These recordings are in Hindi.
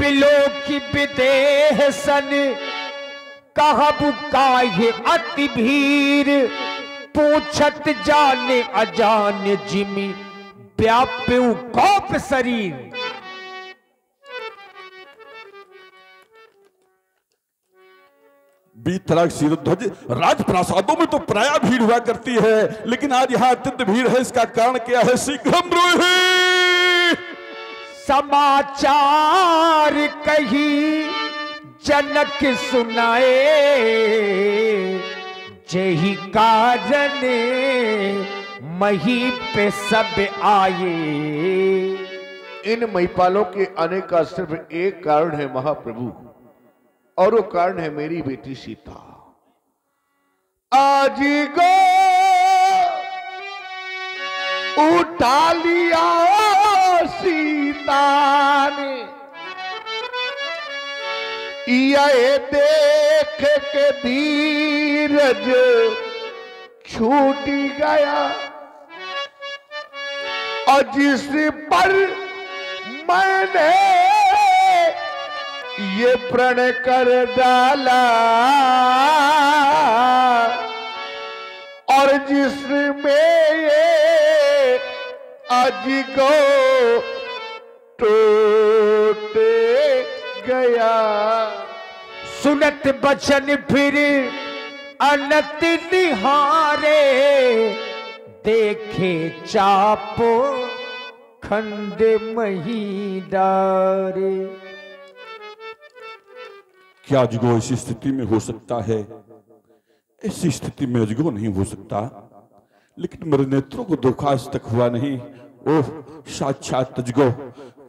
बिलो की विदेह सन कहबु काहे अति भीर पूछत जाने अजाने जिमी व्याप्यु कौप शरीर। बीतराग शिरोध्वज, राजप्रासादों में तो प्राय भीड़ हुआ करती है, लेकिन आज यहाँ अत्यंत भीड़ है, इसका कारण क्या है? शीघ्रम ब्रूहि। समाचार कही जनक सुनाए जेहि कारण मही पे सब आए। इन महिपालों के आने का सिर्फ एक कारण है महाप्रभु, और वो कारण है मेरी बेटी सीता। आज गो उठा लिया सीता ने, ये देख के धीरज छूट गया, और जिस पर मैंने ये प्रण कर डाला, और जिसमें ये आज को टूट गया। सुनत बचन फिर अनत निहारे देखे चापो खंड मही डारे। क्या अजगो ऐसी स्थिति में हो सकता है? ऐसी स्थिति में अजगो नहीं हो सकता, लेकिन मेरे नेत्रों को दुख आज तक हुआ नहीं। ओह साक्षात अजगो,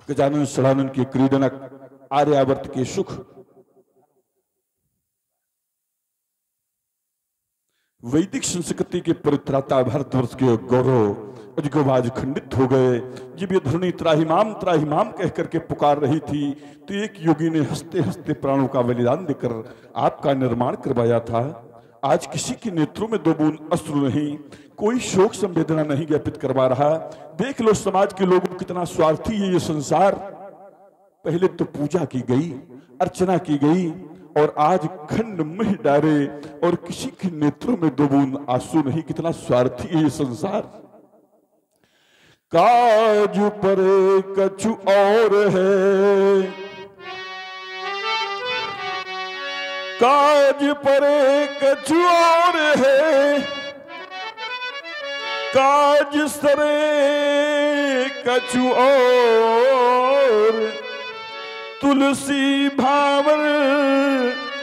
गजानन सड़ानन के क्रीडनक, आर्यावर्त के सुख, वैदिक संस्कृति के परित्राता भारतवर्ष के गौरव अजगोबाज खंडित हो गए। जब ये धरणी त्राहिमाम त्राहिमाम कह करके पुकार रही थी, तो एक योगी ने हंसते हंसते प्राणों का बलिदान देकर आपका निर्माण करवाया था। आज किसी के नेत्रों में दो बूंद अश्रु नहीं, कोई शोक संवेदना नहीं ज्ञापित करवा रहा। देख लो समाज के लोगों कितना स्वार्थी है ये संसार। पहले तो पूजा की गई, अर्चना की गई, और आज खंड मह डारे और किसी के नेत्रों में दो बूंद आंसू नहीं। कितना स्वार्थी है ये संसार। काज परे कछु और है, काज परे कछु और है, काज सरे कछु और, तुलसी भावर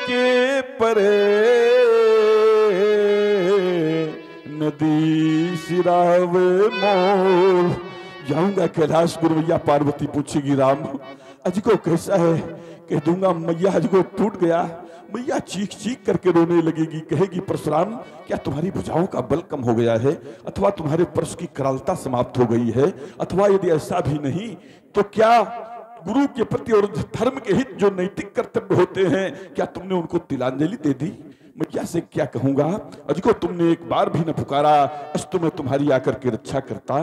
के परे नदी सिरावे मोर। जाऊंगा कैलाश, गुरु मैया पार्वती पूछेगी राम अजगो कैसा है? कह दूंगा मैया अजगो टूट गया। मैया चीख चीख करके रोने लगेगी, कहेगी परशुराम क्या तुम्हारी भुजाओं का बल कम हो गया है, अथवा तुम्हारे परश की करालता समाप्त हो गई है, अथवा यदि ऐसा भी नहीं तो क्या गुरु के प्रति और धर्म के हित जो नैतिक कर्तव्य होते हैं, क्या तुमने उनको तिलांजलि दे दी? मैया से क्या कहूंगा? अजगो तुमने एक बार भी न पुकारा, अस्तु मैं तुम्हारी आकर के रक्षा करता।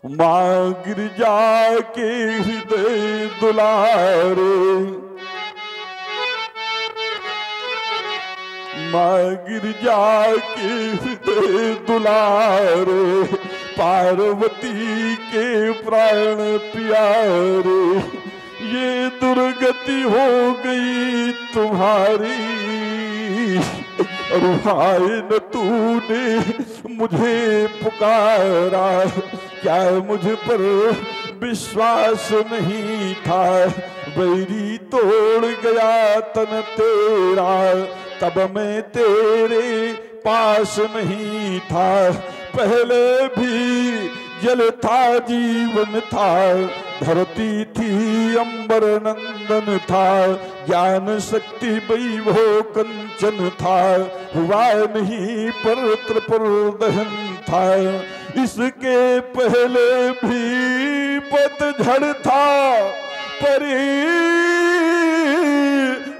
मां गिरजा के हृदय दुलारे, मां गिरजा के हृदय दुलारे, पार्वती के प्राण प्यारे, ये दुर्गति हो गई तुम्हारी, और हाय न तूने मुझे पुकारा, क्या मुझ पर विश्वास नहीं था, बैरी तोड़ गया तन तेरा, तब मैं तेरे पास नहीं था, पहले भी जल था जीवन था, धरती थी अंबर नंदन था, ज्ञान शक्ति वैभव कंचन था, हुआ नहीं पर त्रिपुर दहन था, इसके पहले भी पतझड़ था, परी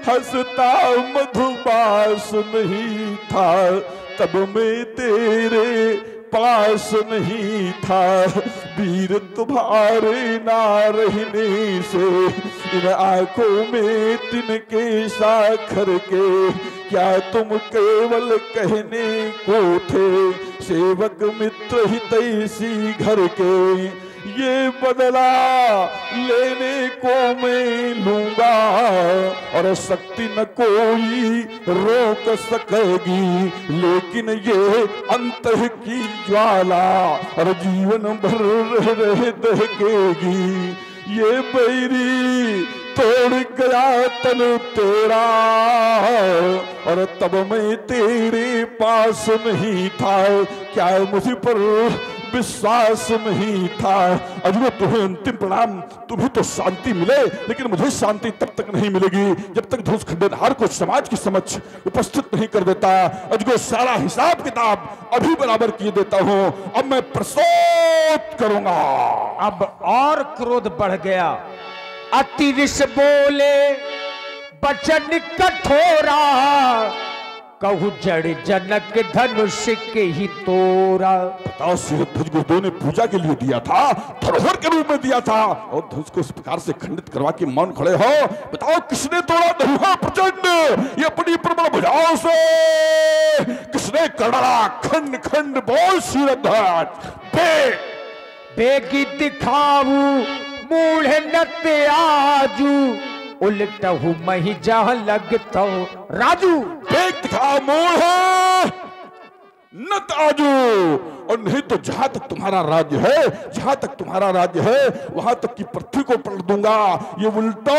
हंसता मधुबास नहीं था, तब मैं तेरे पास नहीं था, वीर तुम्हारे ना रहने से इन आंखों में तिनके साखर के क्या तुम केवल कहने को थे सेवक मित्र हितैषी घर के ये बदला लेने को मैं लूंगा और शक्ति न कोई रोक सकेगी लेकिन ये अंत की ज्वाला और जीवन भर रह दहकेगी ये बैरी तोड़ गया तन तेरा और तब मैं तेरे पास नहीं था क्या मुझ पर विश्वास नहीं था। अजूबा तुम्हें अंतिम प्रणाम, तुम्हें तो शांति मिले लेकिन मुझे शांति तब तक नहीं मिलेगी जब तक धनुष खंडेरहार को समाज के समक्ष उपस्थित नहीं कर देता। अजूबा सारा हिसाब किताब अभी बराबर किए देता हूं, अब मैं प्रस्तुत करूंगा। अब और क्रोध बढ़ गया, अतिरिक्त बोले बचन कठोरा कहु जड़ जनक धनुष के ही तोरा। बताओ ध्वज गुरुदेव ने पूजा के लिए दिया था, धरोहर के रूप में दिया था और ध्वज को इस प्रकार से खंडित करवा के मौन खड़े हो। बताओ किसने तोड़ा धनुहा प्रचंड ये अपनी प्रबल भुजाओं से, किसने कड़ा खंड खंड बोल शीरध्वज बेगी दिखाऊ मूढ़ नत आजू उलटहु मही जहां लगता राजू। देख दिखा मूढ़ नत आजू, और नहीं तो जहां तक तुम्हारा राज्य है, जहां तक तुम्हारा राज्य है वहां तक की पृथ्वी को पलट दूंगा। ये उल्टो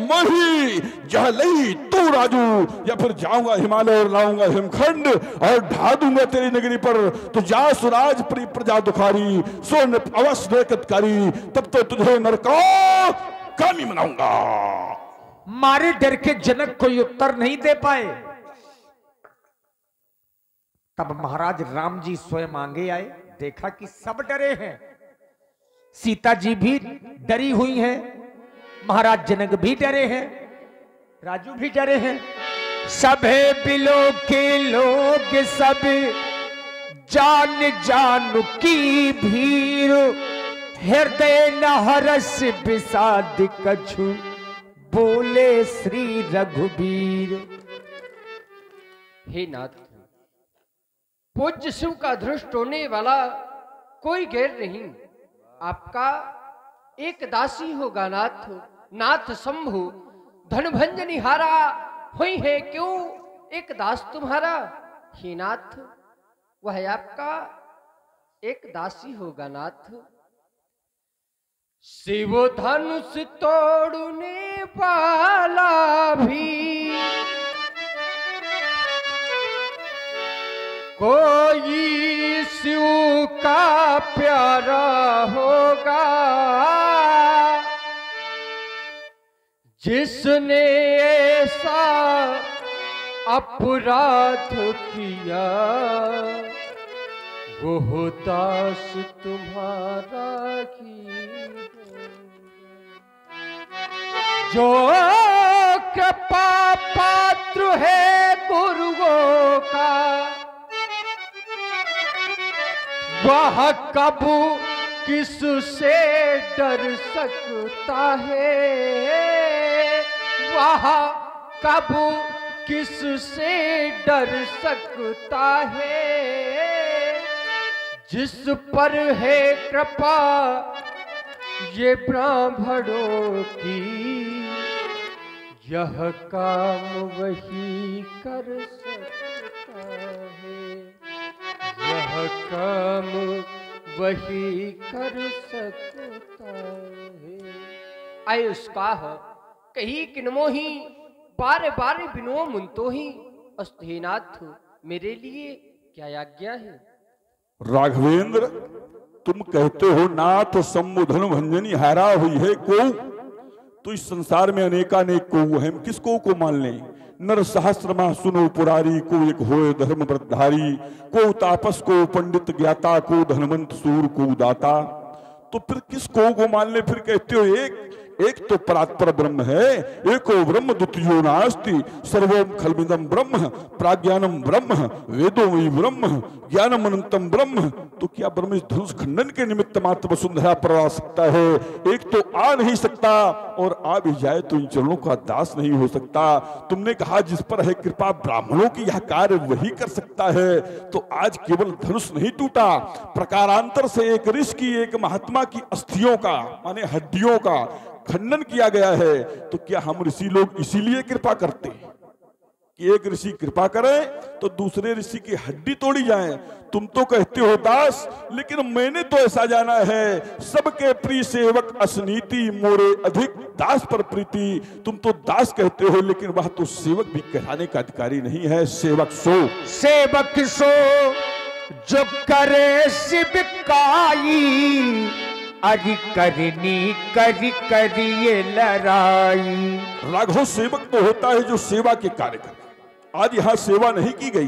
मही जहां लई तू राजू, या फिर जाऊंगा हिमालय और लाऊंगा हिमखंड और ढा दूंगा तेरी नगरी पर। तो जा सुराज प्री प्रजा दुखारी सोन अवश्य देखतकारी, तब तो तुझे नरका कामी मनाऊंगा। मारे डर के जनक कोई उत्तर नहीं दे पाए। तब महाराज राम जी स्वयं आगे आए, देखा कि सब डरे हैं, सीता जी भी डरी हुई हैं, महाराज जनक भी डरे हैं, राजू भी डरे हैं। सभे बिलो के लोग सब जान जान की भीड़, हृदय न हरस विषाद कछु बोले श्री रघुबीर। हे नाथ, पूज्य शिव का धृष्ट होने वाला कोई गैर नहीं, आपका एक दासी होगा नाथ। नाथ शंभु धनभंजनी हारा हुई है क्यों एक दास तुम्हारा। हे नाथ, वह आपका एक दासी होगा नाथ। शिव धनुष तोड़ने वाला भी कोई शिव का प्यारा होगा, जिसने ऐसा अपराध किया वो दास तुम्हारा ही जो कृपा पात्र है गुरुओं का, वह कब किससे डर सकता है, वह कब किससे डर सकता है। जिस पर है कृपा ये ब्राह्मणों की, यह काम वही कर सकता है, यह काम वही कर सकता है। आयुष्का कही किनमो ही बारे बारे बिनो मुंतो ही, अस्तेनाथ मेरे लिए क्या आज्ञा है। राघवेंद्र, तुम कहते हो नाथ सम्मुधन भंजनी हारा हुई है को, तो इस संसार में अनेकानेक को है, किसको को मान लें। नर सहस्रमा सुनो पुरारी, को एक होए धर्म व्रतधारी, को तापस को पंडित ज्ञाता, को धनवंत सूर को दाता। तो फिर किसको को मान ले। फिर कहते हो एक, एक तो परात्पर ब्रह्म है, एको ब्रह्म द्वितीयो नास्ति, सर्वोम खल्विदम ब्रह्म, प्राज्ञानम ब्रह्म, वेदो वही ब्रह्म, ज्ञानम अनंतम ब्रह्म। तो क्या ब्रह्म इस धनुष खंडन के निमित्त मात्र वसुंधरा पर आ सकता है? एक तो आ नहीं सकता, और आ भी जाए तो इन चरणों का दास नहीं हो सकता। तुमने कहा जिस पर है कृपा ब्राह्मणों की यह कार्य वही कर सकता है। तो आज केवल धनुष नहीं टूटा, प्रकारांतर से एक ऋषि, एक महात्मा की अस्थियों का माने हड्डियों का खंडन किया गया है। तो क्या हम ऋषि लोग इसीलिए कृपा करते हैं कि एक ऋषि कृपा करे तो दूसरे ऋषि की हड्डी तोड़ी जाए? तुम तो कहते हो दास, लेकिन मैंने तो ऐसा जाना है, सबके प्रिय सेवक असनीति, मोरे अधिक दास पर प्रीति। तुम तो दास कहते हो, लेकिन वह तो सेवक भी कहलाने का अधिकारी नहीं है। सेवक सो जो करे शिवकाई, अरि करनी करिए लड़ाई। राघव सेवक तो होता है जो सेवा के कार्य करे। आज यहाँ सेवा नहीं की गई,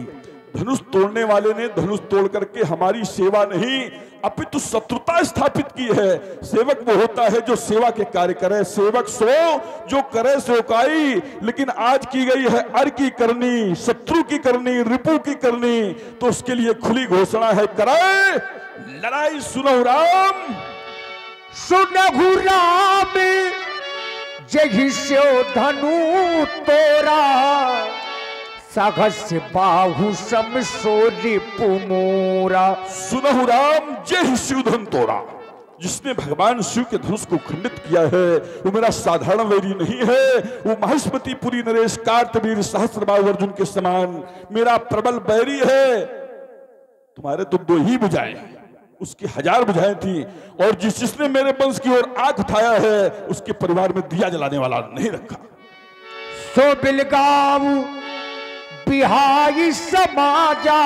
धनुष तोड़ने वाले ने धनुष तोड़ करके हमारी सेवा नहीं अपितु शत्रुता स्थापित की है। सेवक वो होता है जो सेवा के कार्य करे। सेवक सो जो करे सेवकाई, लेकिन आज की गई है अर की करनी, शत्रु की करनी, रिपु की करनी। तो उसके लिए खुली घोषणा है, करे लड़ाई सुनहु राम, सुनहु राम जहि स्यो धनु तोरा, सहस्य बाहु सम सोरी पुमोरा। सुनहु राम जय शिव धन तोड़ा। जिसने भगवान शिव के धनुष को खंडित किया है वो मेरा साधारण वैरी नहीं है, वो महेशपतिपुरी नरेश कार्तवीर सहस्त्रबाहु अर्जुन के समान मेरा प्रबल बैरी है। तुम्हारे तो 2 ही बुझाएं, उसकी 1000 बुझाएं थी, और जिसने मेरे वंश की ओर आंख उठाया है उसके परिवार में दिया जलाने वाला नहीं रखा। सो बिलगाऊ बिहाई समाजा,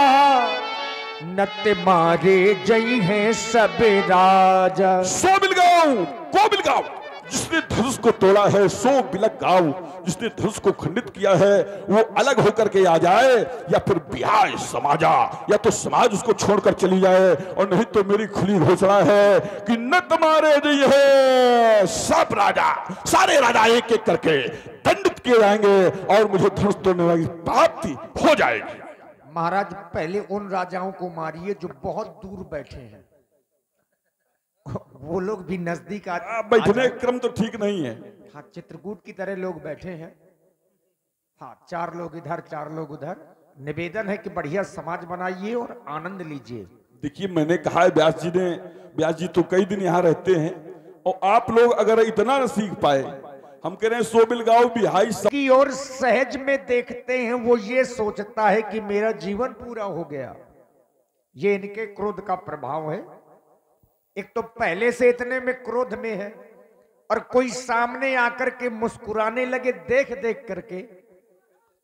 नत मारे जई है सब राजा। सो बिलगाऊ को बिलगाऊ, जिसने धनुष को तोड़ा है, सो बिलगाऊ जिसने धनुष को खंडित किया है वो अलग होकर के आ जाए, या फिर बिहाई समाजा, या तो समाज उसको छोड़कर चली जाए, और नहीं तो मेरी खुली घोषणा है कि नत मारे जई है सब राजा, सारे राजा एक एक करके दंडित किए जाएंगे और मुझे धनुष तोड़ने वाली प्राप्ति हो जाएगी। महाराज पहले उन राजाओं को मारिए जो बहुत दूर बैठे हैं, वो लोग भी नजदीक बैठने क्रम तो ठीक नहीं है। हाँ, चित्रकूट की तरह लोग बैठे हैं। हाँ, 4 लोग इधर 4 लोग उधर। निवेदन है कि बढ़िया समाज बनाइए और आनंद लीजिए। देखिए मैंने कहा है व्यास जी तो कई दिन यहाँ रहते हैं, और आप लोग अगर इतना न सीख पाए, हम कह रहे हैं सो बिलगाऊ बिहाई की ओर सहज में देखते हैं, वो ये सोचता है कि मेरा जीवन पूरा हो गया। ये इनके क्रोध का प्रभाव है। एक तो पहले से इतने में क्रोध में है, और कोई सामने आकर के मुस्कुराने लगे देख देख करके,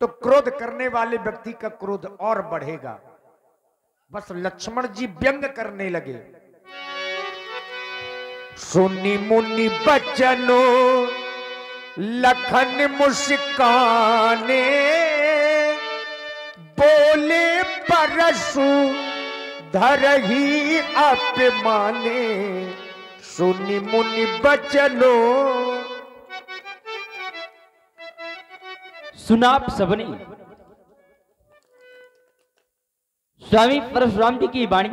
तो क्रोध करने वाले व्यक्ति का क्रोध और बढ़ेगा। बस लक्ष्मण जी व्यंग करने लगे, सुनी मुनि बचनो लखन मुस्काने, बोले परशु धरही अपमाने, सुनि मुनि बचनो। सुनाप सबने स्वामी परशुराम जी की वाणी।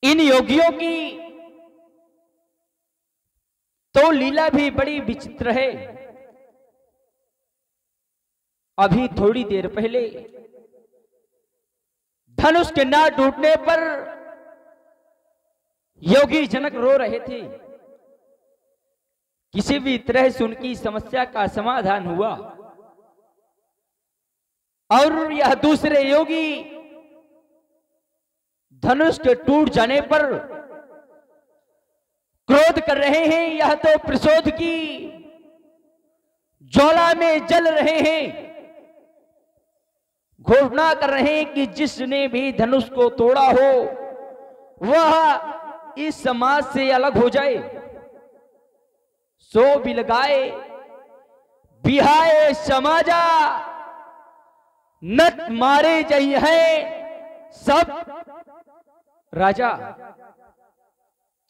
इन योगियों की तो लीला भी बड़ी विचित्र है। अभी थोड़ी देर पहले धनुष के ना टूटने पर योगी जनक रो रहे थे। किसी भी तरह से उनकी समस्या का समाधान हुआ, और यह दूसरे योगी धनुष के टूट जाने पर क्रोध कर रहे हैं। यह तो प्रसोद की ज्वाला में जल रहे हैं, घोषणा कर रहे हैं कि जिसने भी धनुष को तोड़ा हो वह इस समाज से अलग हो जाए। सो बिलगाए बिहाए समाजा, नत मारे जई है सब राजा।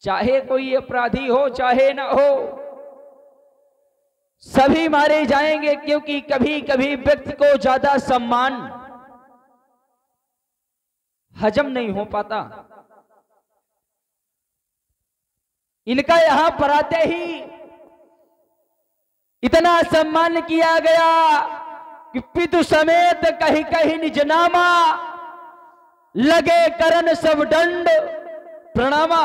चाहे कोई अपराधी हो चाहे ना हो, सभी मारे जाएंगे, क्योंकि कभी कभी व्यक्ति को ज्यादा सम्मान हजम नहीं हो पाता। इनका यहां पर आते ही इतना सम्मान किया गया कि पितु समेत कहीं कहीं निजनामा, लगे करन सब दंड प्रणामा।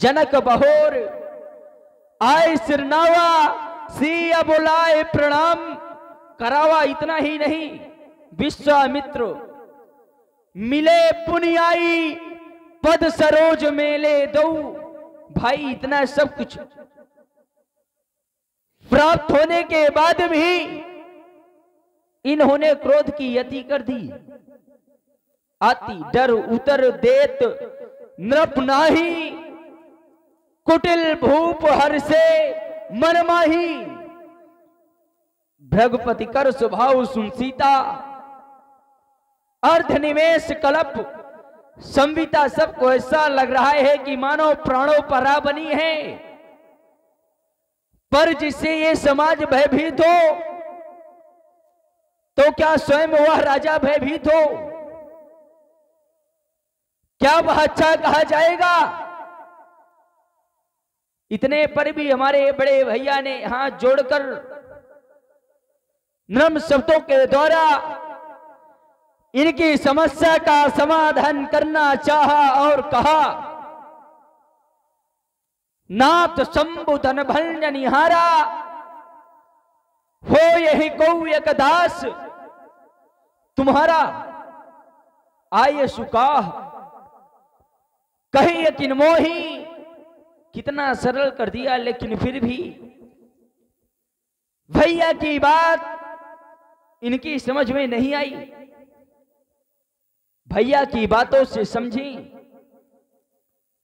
जनक बहोर आए सिरनावा, सिया बुलाए प्रणाम करावा। इतना ही नहीं, विश्वामित्र मिले पुनियाई, पद सरोज मेले दो। भाई इतना सब कुछ प्राप्त होने के बाद भी इन्होंने क्रोध की यति कर दी। आती डर उतर देत नृप नाही, कुटिल भूप हर से मन माही। भृगपति कर स्वभाव सुन सीता, अर्ध निमेश कलप संविता। सबको ऐसा लग रहा है कि मानो प्राणों पर आ बनी है, पर जिससे ये समाज भयभीत हो तो क्या स्वयं वह राजा भयभीत हो? क्या वह अच्छा कहा जाएगा? इतने पर भी हमारे बड़े भैया ने हाथ जोड़कर नम्र शब्दों के द्वारा इनकी समस्या का समाधान करना चाहा और कहा, नाथ संबुधन भंजन निहारा, हो यही कौ एक दास तुम्हारा। आये सुकाह कही यकीन मोही। कितना सरल कर दिया, लेकिन फिर भी भैया की बात इनकी समझ में नहीं आई। भैया की बातों से समझी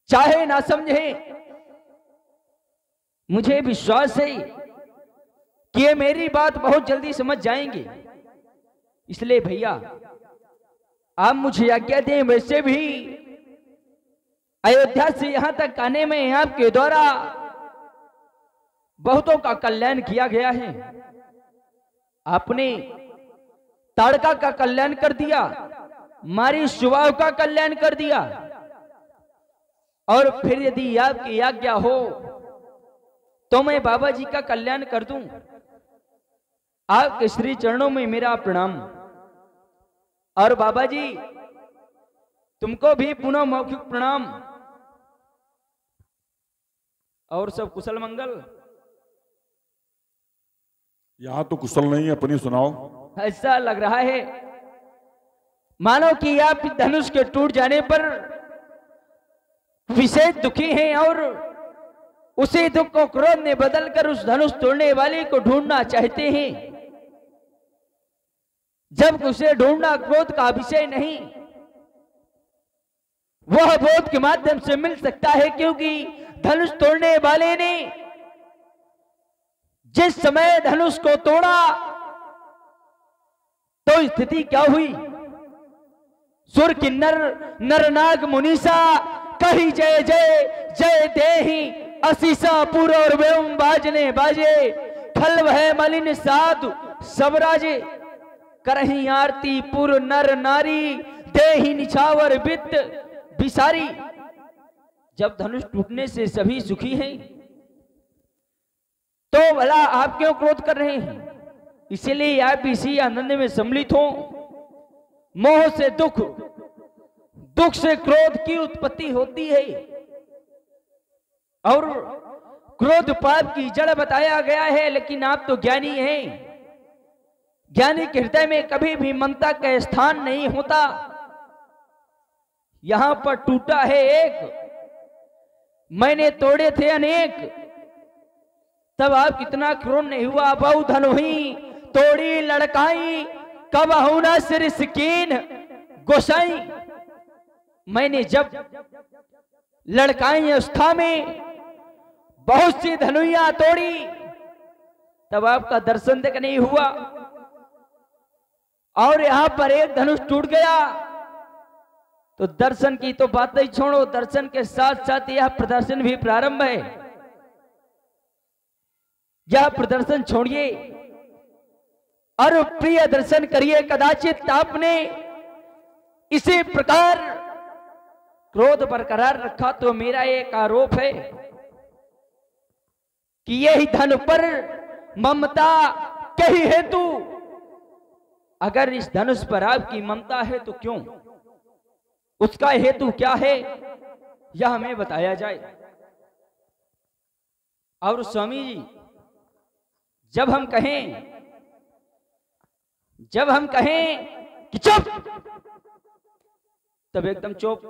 चाहे ना समझे, मुझे विश्वास है कि ये मेरी बात बहुत जल्दी समझ जाएंगे। इसलिए भैया आप मुझे आज्ञा दें। वैसे भी अयोध्या से यहां तक आने में आपके द्वारा बहुतों का कल्याण किया गया है। आपने ताड़का का कल्याण कर दिया, मारी सुबाह का कल्याण कर दिया, और फिर यदि आपकी आज्ञा हो तो मैं बाबा जी का कल्याण कर दूं। आपके श्री चरणों में मेरा प्रणाम। और बाबा जी तुमको भी पुनः मौखिक प्रणाम। और सब कुशल मंगल? यहां तो कुशल नहीं है, अपनी सुनाओ। ऐसा लग रहा है मानो कि आप धनुष के टूट जाने पर विशेष दुखी हैं और उसी दुख को क्रोध ने बदलकर उस धनुष तोड़ने वाले को ढूंढना चाहते हैं, जब उसे ढूंढना क्रोध का विषय नहीं, वह बोध के माध्यम से मिल सकता है। क्योंकि धनुष तोड़ने वाले ने जिस समय धनुष को तोड़ा तो स्थिति क्या हुई? सुर किन्नर नरनाग मुनीसा कही जय जय जय देहि, असीसा पुर और वेम बाजने बाजे, फल वह मलिन साधु सब राजे, करही आरती पुर नर नारी, देहि निछावर वित्त बिसारी। जब धनुष टूटने से सभी सुखी हैं तो भला आप क्यों क्रोध कर रहे हैं? इसीलिए आप इसी आनंद में सम्मिलित हो। मोह से दुख, दुख से क्रोध की उत्पत्ति होती है, और क्रोध पाप की जड़ बताया गया है। लेकिन आप तो ज्ञानी हैं, ज्ञानी के हृदय में कभी भी ममता का स्थान नहीं होता। यहां पर टूटा है एक, मैंने तोड़े थे अनेक, तब आप कितना क्रोध नहीं हुआ। बहु धन हुई तोड़ी लड़काई, कब होना सिर सिकीन गोसाई। मैंने जब लड़काई अवस्था में बहुत सी धनुइयां तोड़ी, तब आपका दर्शन तक नहीं हुआ, और यहां पर एक धनुष टूट गया तो दर्शन की तो बात ही छोड़ो, दर्शन के साथ साथ यह प्रदर्शन भी प्रारंभ है। यह प्रदर्शन छोड़िए और प्रिय दर्शन करिए। कदाचित आपने इसी प्रकार क्रोध बरकरार रखा तो मेरा एक आरोप है कि यही धन पर ममता के ही हेतु, अगर इस धनुष पर आपकी ममता है तो क्यों, उसका हेतु क्या है यह हमें बताया जाए। और स्वामी जी जब हम कहें कि चुप, तब एकदम चुप,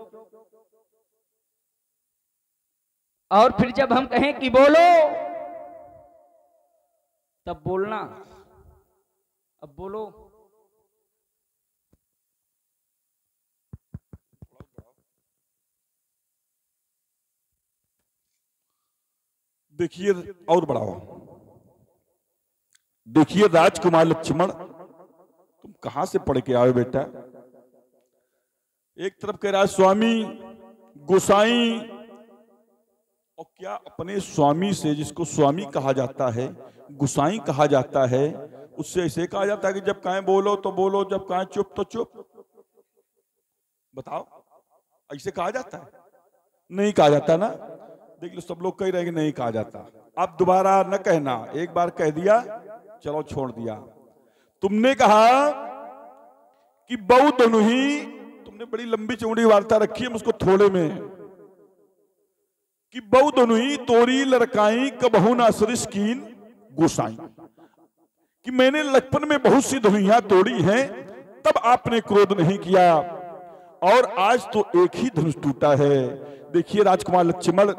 और फिर जब हम कहें कि बोलो तब बोलना। अब बोलो। देखिए और बढ़ाओ। देखिए राजकुमार लक्ष्मण, तुम कहां से पढ़ के आए बेटा? एक तरफ कह रहा है स्वामी गोसाई, और क्या अपने स्वामी से, जिसको स्वामी कहा जाता है, गोसाई कहा जाता है, उससे ऐसे कहा जाता है कि जब कहें बोलो तो बोलो, जब कहें चुप तो चुप? बताओ, ऐसे कहा जाता है? नहीं कहा जाता ना। देख लो सब लोग कह रहे हैं कि नहीं कहा जाता। आप दोबारा न कहना, एक बार कह दिया चलो छोड़ दिया। तुमने कहा कि बहु धनुही, तुमने बड़ी लंबी चौड़ी वार्ता रखी है मुझको थोड़े में, कि बहु धनुही तोरी लड़काई कबहू ना सरिस कीन गोसाई, कि मैंने लखपन में बहुत सी धनुइयां तोड़ी हैं तब आपने क्रोध नहीं किया, और आज तो एक ही धनुष टूटा है। देखिए राजकुमार लक्ष्मण,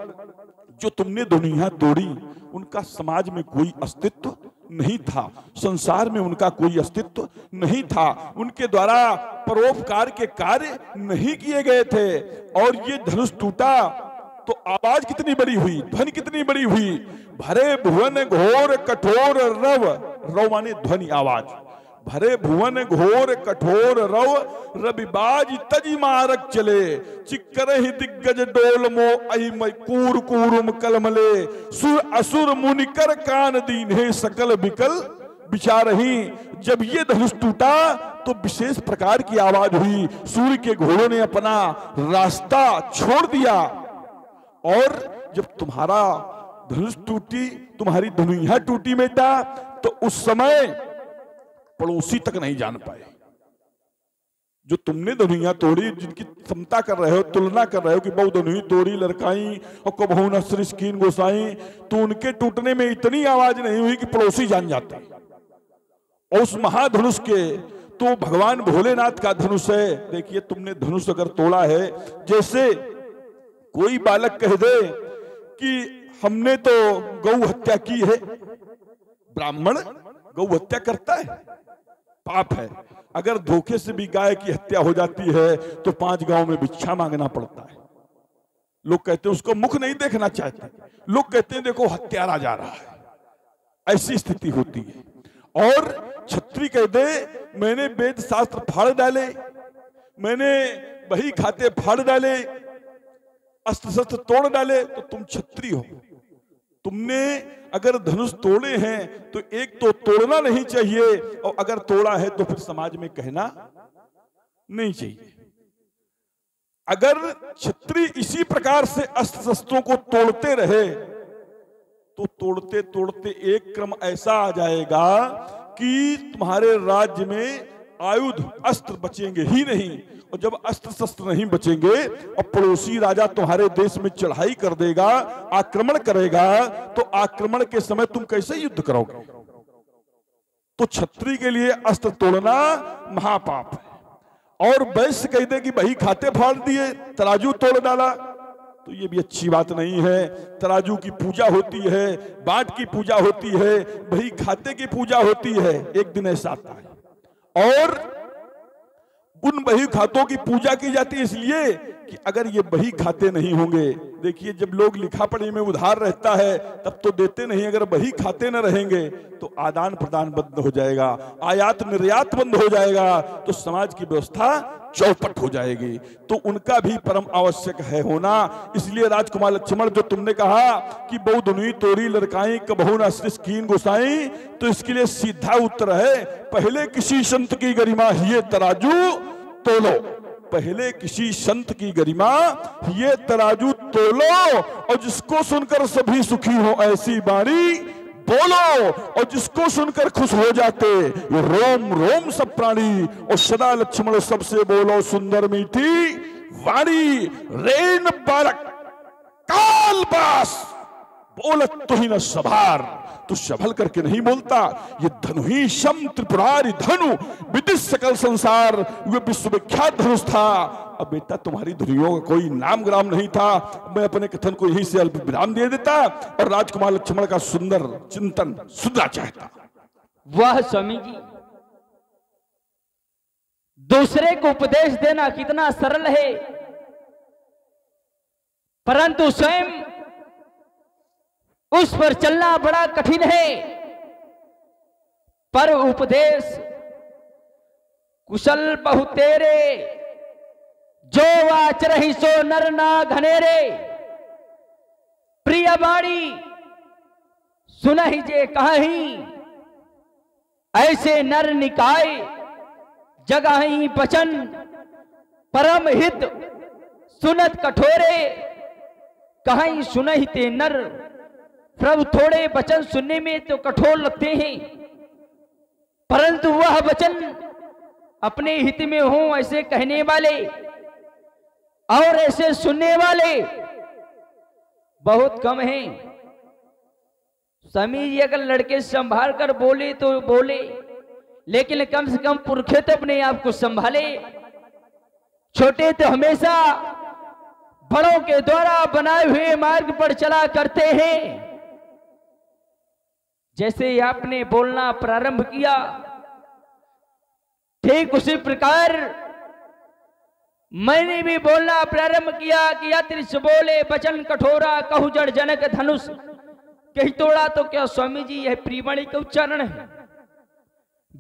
जो तुमने धनुइयां तोड़ी उनका समाज में कोई अस्तित्व नहीं था, संसार में उनका कोई अस्तित्व नहीं था, उनके द्वारा परोपकार के कार्य नहीं किए गए थे, और ये धनुष टूटा तो आवाज कितनी बड़ी हुई, ध्वनि कितनी बड़ी हुई। भरे भुवन घोर कठोर रव, रव माने ध्वनि आवाज, भरे भुवन घोर कठोर रव, रविबाज तजी मारक चले, चिक्कर ही दिग्गज डोल मो आई मई कूर कूरुम कलमले, सुर असुर मुनिकर कान दीन है सकल बिकल बिचारही। जब ये धनुष टूटा तो विशेष प्रकार की आवाज हुई, सूर्य के घोड़ों ने अपना रास्ता छोड़ दिया, और जब तुम्हारा धनुष टूटी, तुम्हारी धनुइयां टूटी बेटा, तो उस समय पड़ोसी तक नहीं जान पाए। जो तुमने धनुइयां तोड़ी, जिनकी क्षमता कर रहे हो, तुलना कर रहे हो कि बहु धनुई तोड़ी लड़काई और कबहू न सरिस कीन गोसाई, तो उनके टूटने में इतनी आवाज नहीं हुई कि पड़ोसी जान जाते। और उस महाधनुष के, तो भगवान भोलेनाथ का धनुष है। देखिए तुमने धनुष अगर तोड़ा है, जैसे कोई बालक कह दे कि हमने तो गौ हत्या की है, ब्राह्मण गौ हत्या करता है, पाप है। अगर धोखे से भी गाय की हत्या हो जाती है तो 5 गांव में भिक्षा मांगना पड़ता है। लोग कहते हैं उसको मुख नहीं देखना चाहते, लोग कहते हैं देखो हत्यारा जा रहा है, ऐसी स्थिति होती है। और छत्री कह दे मैंने वेद शास्त्र फाड़ डाले, मैंने बही खाते फाड़ डाले, अस्त्र शस्त्र तोड़ डाले, तो तुम छत्री हो। तुमने अगर धनुष तोड़े हैं तो एक तो तोड़ना नहीं चाहिए, और अगर तोड़ा है तो फिर समाज में कहना नहीं चाहिए। अगर छत्री इसी प्रकार से अस्त्र शस्त्रों को तोड़ते रहे तो तोड़ते तोड़ते एक क्रम ऐसा आ जाएगा कि तुम्हारे राज्य में आयुध अस्त्र बचेंगे ही नहीं, और जब अस्त्र शस्त्र नहीं बचेंगे और पड़ोसी राजा तुम्हारे देश में चढ़ाई कर देगा, आक्रमण करेगा, तो आक्रमण के समय तुम कैसे युद्ध करोगे? तो छत्री के लिए अस्त्र तोड़ना महापाप है। और वैश्य कह दे कि बही खाते फाड़ दिए, तराजू तोड़ डाला, तो ये भी अच्छी बात नहीं है। तराजू की पूजा होती है, बाट की पूजा होती है, बही खाते की पूजा होती है। एक दिन ऐसा आता है और उन बही खातों की पूजा की जाती है इसलिए कि अगर ये बही खाते नहीं होंगे, देखिए जब लोग लिखा पढ़ी में उधार रहता है तब तो देते नहीं, अगर बही खाते न रहेंगे तो आदान प्रदान बंद हो जाएगा, आयात निर्यात बंद हो जाएगा, तो समाज की व्यवस्था चौपट हो जाएगी। तो उनका भी परम आवश्यक है होना। इसलिए राजकुमार लक्ष्मण जो तुमने कहा कि बहु दुनी तोरी लड़काई कबहू न कीन गोसाई, तो इसके लिए सीधा उत्तर है पहले किसी संत की गरिमा ये तराजू तोलो, पहले किसी संत की गरिमा ये तराजू तोलो, और जिसको सुनकर सभी सुखी हो ऐसी बाणी बोलो, और जिसको सुनकर खुश हो जाते ये रोम रोम सब प्राणी, और सदा लक्ष्मण सबसे बोलो सुंदर मीठी वाणी, रेन बालक काल बास बोलत तो ही न सभार, तो सबल करके नहीं बोलता, ये धनु ही शम त्रिपुरारी धनु विदित सकल संसार, ये विश्वविख्यात धनुष था। अब बेटा तुम्हारी धुनियों का कोई नाम ग्राम नहीं था, मैं अपने कथन को यहीं से अल्प विराम दे देता और राजकुमार लक्ष्मण का सुंदर चिंतन सुनना चाहता। वाह स्वामी जी, दूसरे को उपदेश देना कितना सरल है, परंतु स्वयं उस पर चलना बड़ा कठिन है। पर उपदेश कुशल बहु तेरे, जो आचरहि सो नर ना घनेरे, प्रिय बाणी सुनहि जे कहीं, ऐसे नर निकाय जगाही बचन, परम हित सुनत कठोरे, कहीं सुनहि ते नर। प्रभु थोड़े वचन सुनने में तो कठोर लगते हैं, परंतु वह वचन अपने हित में हो ऐसे कहने वाले और ऐसे सुनने वाले बहुत कम हैं। स्वामी जी अगर लड़के संभाल कर बोले तो बोले, लेकिन कम से कम पुरखे तो अपने आप को संभाले। छोटे तो हमेशा बड़ों के द्वारा बनाए हुए मार्ग पर चला करते हैं। जैसे आपने बोलना प्रारंभ किया, ठीक उसी प्रकार मैंने भी बोलना प्रारंभ किया कि अतिरिक्त बोले वचन कठोरा, कहु जड़ जनक धनुष कहीं तोड़ा। तो क्या स्वामी जी यह प्रीवाणी का उच्चारण है?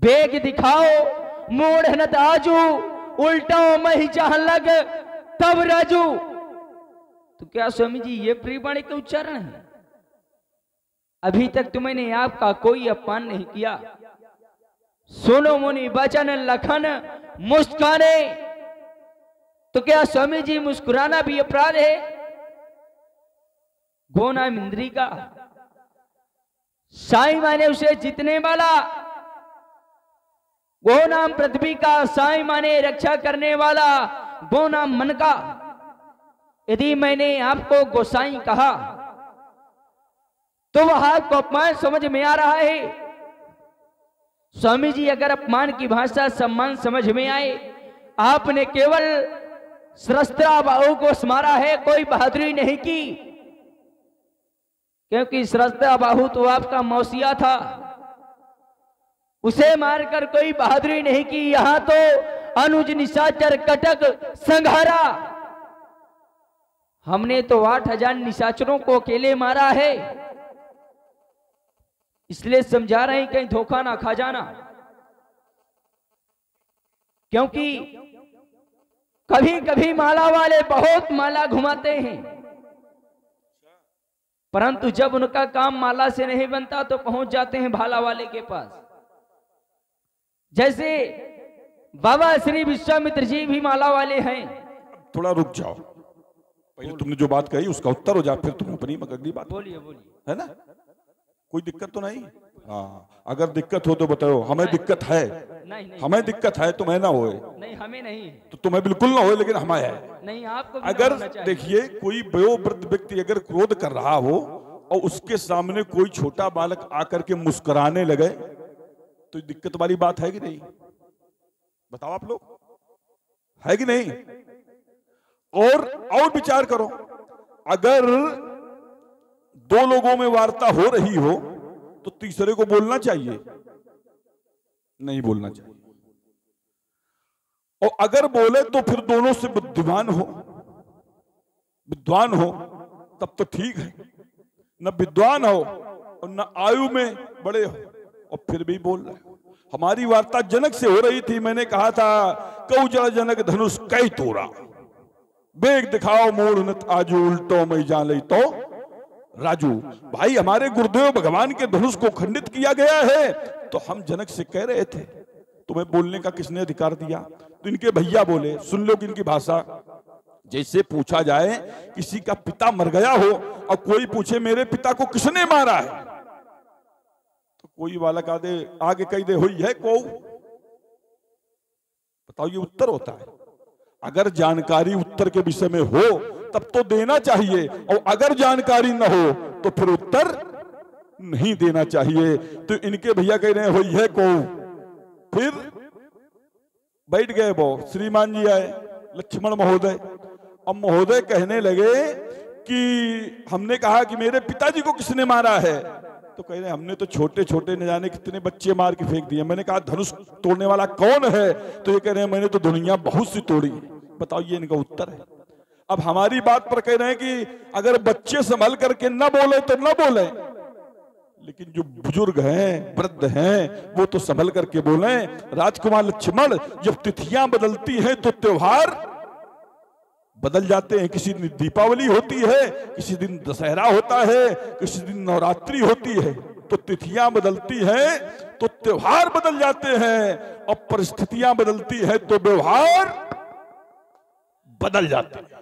बेग दिखाओ मोड़ न आजू, उल्टाओ मही जहां लग तब राजू। तो क्या स्वामी जी ये प्रीवाणी का उच्चारण है? अभी तक तो मैंने आपका कोई अपमान नहीं किया। सुनो मुनि वचन लखन मुस्काने, तो क्या स्वामी जी मुस्कुराना भी अपराध है? गो नाम इंद्री का, साई माने उसे जीतने वाला, गो नाम पृथ्वी का, साई माने रक्षा करने वाला, गो नाम मन का। यदि मैंने आपको गोसाई कहा तो वह आपको अपमान समझ में आ रहा है। स्वामी जी अगर अपमान की भाषा सम्मान समझ में आए, आपने केवल शस्त्रा बाहु को स्मारा है, कोई बहादुरी नहीं की, क्योंकि शस्त्रा बाहु तो आपका मौसिया था, उसे मारकर कोई बहादुरी नहीं की। यहां तो अनुज निशाचर कटक संघारा, हमने तो 8000 निशाचरों को अकेले मारा है। इसलिए समझा रहे हैं कहीं धोखा ना खा जाना, क्योंकि कभी कभी माला वाले बहुत माला घुमाते हैं, परंतु जब उनका काम माला से नहीं बनता तो पहुंच जाते हैं भाला वाले के पास। जैसे बाबा श्री विश्वामित्र जी भी माला वाले हैं। थोड़ा रुक जाओ, पहले तुमने जो बात कही उसका उत्तर हो जाए, फिर तुम अपनी अगली बात बोलिए। बोलिए, है ना? कोई दिक्कत तो नहीं? हाँ, अगर दिक्कत हो तो बताओ। हमें दिक्कत है? नहीं, हमें दिक्कत है, तुम्हें ना होए। नहीं, हमें नहीं, तो तुम्हें बिल्कुल ना होए, लेकिन हमें है। नहीं, आपको भी अगर होना चाहिए। देखिए कोई वयोवृद्ध व्यक्ति अगर क्रोध कर रहा हो और उसके सामने कोई छोटा बालक आकर के मुस्कुराने लगे तो दिक्कत वाली बात है कि नहीं? बताओ आप लोग, है कि नहीं? और विचार करो, अगर दो लोगों में वार्ता हो रही हो तो तीसरे को बोलना चाहिए? नहीं बोलना चाहिए। और अगर बोले तो फिर दोनों से बुद्धिमान हो, विद्वान हो तब तो ठीक है, न विद्वान हो और न आयु में बड़े हो और फिर भी बोल रहे हो। हमारी वार्ता जनक से हो रही थी, मैंने कहा था कऊ जड़ जनक धनुष कई तोरा, बेग दिखाओ मोड़ नत आजू उल्टो मैं जान ली तो राजू। भाई हमारे गुरुदेव भगवान के धनुष को खंडित किया गया है, तो हम जनक से कह रहे थे तुम्हें बोलने का किसने अधिकार दिया? तो इनके भैया बोले, सुन लो कि इनकी भाषा जैसे पूछा जाए किसी का पिता मर गया हो और कोई पूछे मेरे पिता को किसने मारा है, तो कोई वाला कह दे आगे कह दे हुई है को। बताओ ये उत्तर होता है? अगर जानकारी उत्तर के विषय में हो तब तो देना चाहिए, और अगर जानकारी न हो तो फिर उत्तर नहीं देना चाहिए। तो इनके भैया कह रहे हैं हुई है को। फिर बैठ गए वो, श्रीमान जी आए, लक्ष्मण महोदय। अब महोदय कहने लगे कि हमने कहा कि मेरे पिताजी को किसने मारा है, तो कह रहे हमने तो छोटे छोटे न जाने कितने बच्चे मार के फेंक दिए। मैंने कहा धनुष तोड़ने वाला कौन है, तो ये कह रहे हैं मैंने तो दुनिया बहुत सी तोड़ी। बताओ ये इनका उत्तर है? अब हमारी बात पर कह रहे हैं कि अगर बच्चे संभल करके न बोले तो न बोले, लेकिन जो बुजुर्ग हैं वृद्ध हैं वो तो संभल करके बोले। राजकुमार लक्ष्मण, जब तिथियां बदलती हैं तो त्योहार बदल जाते हैं। किसी दिन दीपावली होती है, किसी दिन दशहरा होता है, किसी दिन नवरात्रि होती है। तो तिथियां बदलती हैं तो त्योहार बदल जाते हैं, और परिस्थितियां बदलती हैं तो व्यवहार बदल जाते हैं।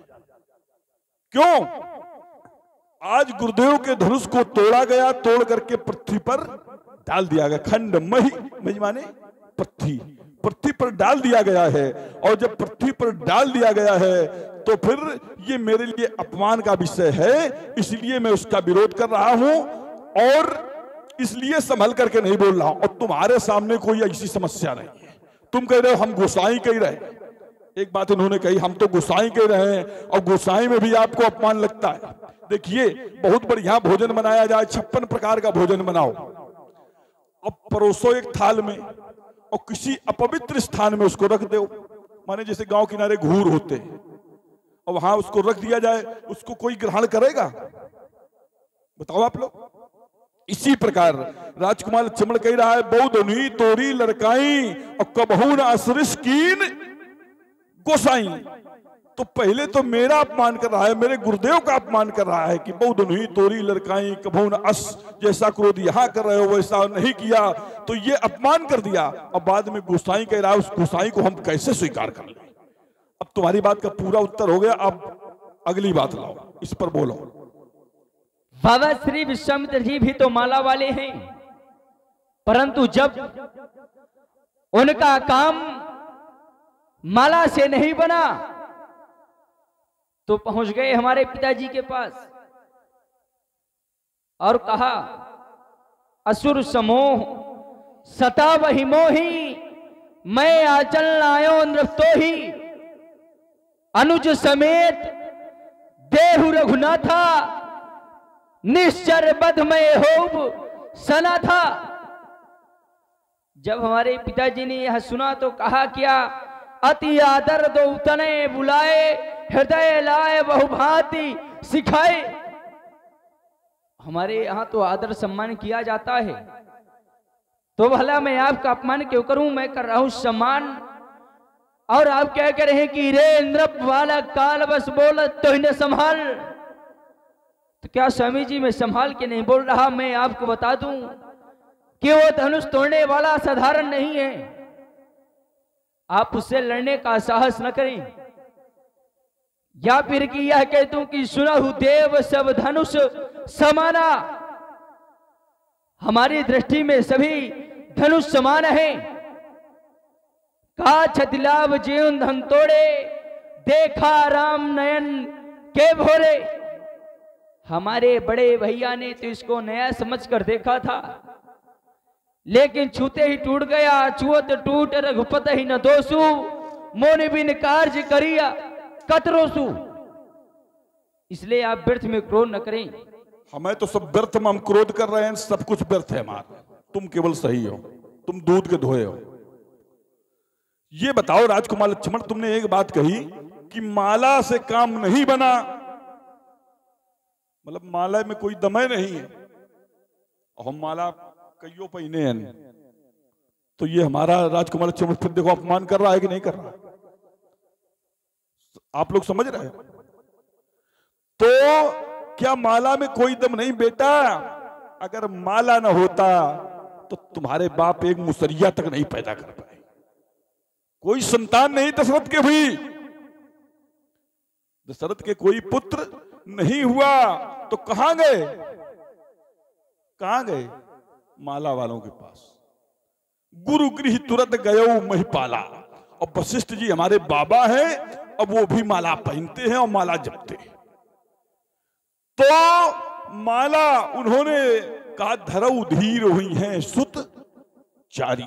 क्यों? आज गुरुदेव के धनुष को तोड़ा गया, तोड़ करके पृथ्वी पर डाल दिया गया। खंड मही माने पृथ्वी, पृथ्वी पर डाल दिया गया है। और जब पृथ्वी पर डाल दिया गया है तो फिर ये मेरे लिए अपमान का विषय है, इसलिए मैं उसका विरोध कर रहा हूं और इसलिए संभल करके नहीं बोल रहा हूं। और तुम्हारे सामने कोई ऐसी समस्या नहीं है। तुम कह रहे हो हम गोसाई कह रहे हैं, एक बात इन्होंने कही हम तो गोसाई कह रहे हैं, और गोसाई में भी आपको अपमान लगता है। देखिए बहुत बढ़िया भोजन बनाया जाए, 56 प्रकार का भोजन बनाओ, अब परोसो एक थाल में और किसी अपवित्र स्थान में उसको रख दो। माने जैसे गांव किनारे घूर होते हैं और वहां उसको रख दिया जाए, उसको कोई ग्रहण करेगा? बताओ आप लोग। इसी प्रकार राजकुमार लक्ष्मण कह रहा है बौद्धनी तोरी लड़काई और कबहू न असरिस कीन गोसाई। तो पहले तो मेरा अपमान कर रहा है, मेरे गुरुदेव का अपमान कर रहा है कि बौद्ध नहीं तोरी लड़काई कबहू न अस, जैसा क्रोध यहां कर रहे हो वैसा नहीं किया, तो ये अपमान कर दिया। अब बाद में गोसाई कह रहा है, उस गोसाई को हम कैसे स्वीकार कर लें? अब तुम्हारी बात का पूरा उत्तर हो गया, अब अगली बात लाओ, इस पर बोलो। बाबा श्री विश्वामित्र जी भी तो माला वाले हैं, परंतु जब उनका काम माला से नहीं बना तो पहुंच गए हमारे पिताजी के पास और कहा असुर समोह सता वही मोही, मैं आचल आयो नृतो ही, अनुज समेत देहु रघुनाथा, निश्चर बध में होब सना था। जब हमारे पिताजी ने यह सुना तो कहा क्या अति आदर दो तने बुलाए, हृदय लाए बहुभांति सिखाए। हमारे यहाँ तो आदर सम्मान किया जाता है, तो भला मैं आपका अपमान क्यों करूं? मैं कर रहा हूं सम्मान। और आप क्या कह रहे हैं कि रे नृप वाला काल बस बोल तो इन्हें संभाल। तो क्या स्वामी जी मैं संभाल के नहीं बोल रहा? मैं आपको बता दूं कि वो धनुष तोड़ने वाला साधारण नहीं है। आप उससे लड़ने का साहस न करें, या फिर कि यह कह दूं कि सुनहु देव सब धनुष समाना। हमारी दृष्टि में सभी धनुष समान है। का छतिलाभ जीवन धन तोड़े, देखा राम नयन के भोरे। हमारे बड़े भैया ने तो इसको नया समझकर देखा था, लेकिन छूते ही टूट गया। छुअत टूट रघुपत ही न दोसु, मोनि बिन कार्य करिया कतरोसु। इसलिए आप व्यर्थ में क्रोध न करें। हमें तो सब व्यर्थ में हम क्रोध कर रहे हैं, सब कुछ व्यर्थ है हमारा। तुम केवल सही हो, तुम दूध के धोए हो। ये बताओ राजकुमार लक्ष्मण, तुमने एक बात कही कि माला से काम नहीं बना मतलब माला में कोई दमे नहीं है और हम माला कईयों पहिने हैं, तो ये हमारा राजकुमार लक्ष्मण फिर देखो अपमान कर रहा है कि नहीं कर रहा? आप लोग समझ रहे हो? तो क्या माला में कोई दम नहीं बेटा? अगर माला ना होता तो तुम्हारे बाप एक मुसरिया तक नहीं पैदा कर पाए, कोई संतान नहीं दशरथ के हुई, दशरथ के कोई पुत्र नहीं हुआ, तो कहां गए? कहां गए? माला वालों के पास। गुरु गृह तुरंत गयो महिपाला। और वशिष्ठ जी हमारे बाबा हैं, अब वो भी माला पहनते हैं और माला जपते हैं। तो माला उन्होंने कहा धरऊ धीर हुई हैं सुत चारी।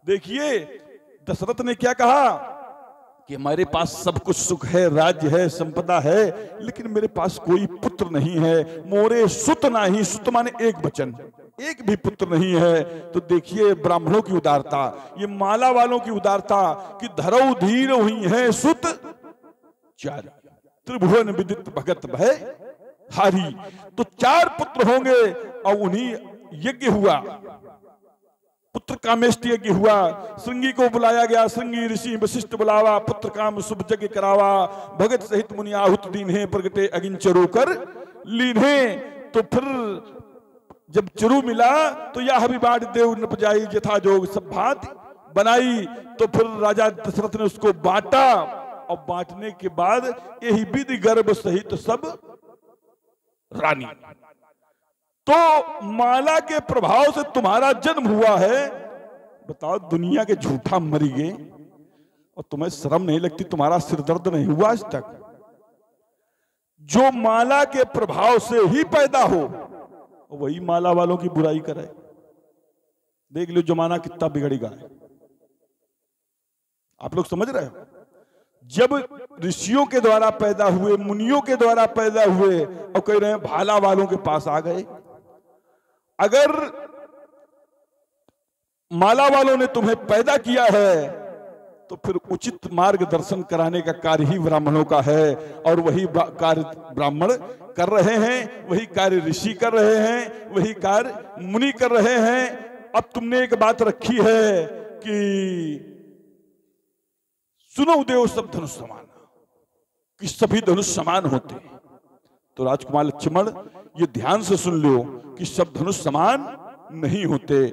देखिए दशरथ ने क्या कहा कि हमारे पास सब कुछ सुख है, राज्य है, संपदा है, लेकिन मेरे पास कोई पुत्र नहीं है। मोरे सुत नहीं, सुत माने एक वचन, एक भी पुत्र नहीं है। तो देखिए ब्राह्मणों की उदारता, ये माला वालों की उदारता कि धरऊ धीर हुई है सुत चारी, त्रिभुवन विदित भगत भय हारी। तो 4 पुत्र होंगे और उन्हीं यज्ञ हुआ, पुत्र कामेष्टि यज्ञ हुआ। श्रृंगी को बुलाया गया, श्रृंगी ऋषि वशिष्ठ बुलावा, पुत्र काम शुभ यज्ञ करावा। भगत सहित मुनि आहुत दीन्हे, प्रगटे अगिन चरु कर लीन्हे। तो फिर जब चरु मिला तो यह भी बांट देव नपजाई, यथा जोग सब भांति बनाई। तो फिर राजा दशरथ ने उसको बांटा और बांटने के बाद यही विधि गर्भ सहित सब रानी। तो माला के प्रभाव से तुम्हारा जन्म हुआ है। बताओ दुनिया के झूठा मरी गए और तुम्हें शर्म नहीं लगती? तुम्हारा सिर दर्द नहीं हुआ आज तक? जो माला के प्रभाव से ही पैदा हो वही माला वालों की बुराई करे। देख लो जमाना कितना बिगड़ेगा। आप लोग समझ रहे हो? जब ऋषियों के द्वारा पैदा हुए, मुनियों के द्वारा पैदा हुए और कह रहे हैं भाला वालों के पास आ गए। अगर माला वालों ने तुम्हें पैदा किया है तो फिर उचित मार्गदर्शन कराने का कार्य ही ब्राह्मणों का है, और वही कार्य ब्राह्मण कर रहे हैं, वही कार्य ऋषि कर रहे हैं, वही कार्य मुनि कर रहे हैं। अब तुमने एक बात रखी है कि सुनो देव सब धनुष समान, कि सभी धनुष समान होते हैं। तो राजकुमार लक्ष्मण ये ध्यान से सुन लो कि सब धनुष समान नहीं होते।